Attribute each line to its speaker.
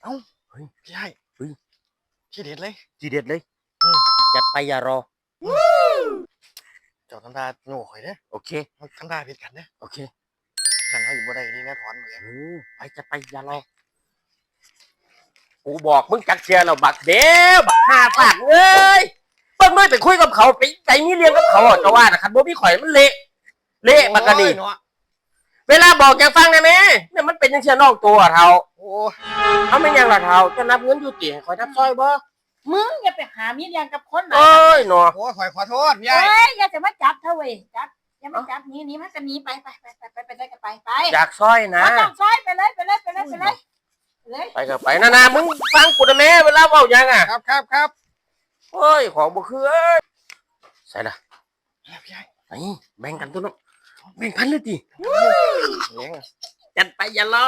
Speaker 1: เอ้าเฮ้ยพี่ไอ้เฮ้ยทีเด็ดเลย
Speaker 2: ทีเด็ดเลยจัดไปอย่ารอ
Speaker 1: เจ้าทำตาโง่ข่อยเด้อ
Speaker 2: โอเค
Speaker 1: ทำตาผิดกันเด้อ
Speaker 2: โอเค
Speaker 1: สั่งเขาอยู่บ่ได้นี่นะถอนมาเลย
Speaker 2: ไปจัดไปอย่ารอกูบอกมึงจักเชียร์เราบักเดียวบักห้าปากเอ้ยเพิ่งไม่ไปคุยกับเขาไปใจมีเรียงกับเขาจะว่านะครับบ่มีข่อยมันเละบักกะดีเวลาบอกจะฟังได้ไหมเนี่ยมันเป็นยังเชียร์นอกตัวเท่า
Speaker 1: โอ้
Speaker 2: เขาไม่ยังละเท่าจะนับเงินอยู่ตีข่อยนับซอยบ่
Speaker 3: มึงอย่าไปหามีเรียงกับคน
Speaker 2: เอ้ยหนอ
Speaker 1: โอ้ข่อยขอโทษพี่
Speaker 3: เอ้
Speaker 1: ไอ้
Speaker 3: ยอย่าจะมาจับเธอเว้ยจับอย่ามาจับหนีมันก็หนีไปได้ก็ไป
Speaker 2: อยากซอยนะ
Speaker 3: ไม่ต้องซอยไปเลย
Speaker 2: ไปก็ไปนามึงฟังกูนะแม่เวลาเว้ายังอ่ะ
Speaker 1: ครับ
Speaker 2: เฮ้ยของบ่คือเอ้ยใส่ละ
Speaker 1: พี่ไอ้
Speaker 2: ไอ้แบ่งกันตัวน้องแบ่งพันเลยดิ
Speaker 1: เลี้ยง
Speaker 2: จัดไปอย่ารอ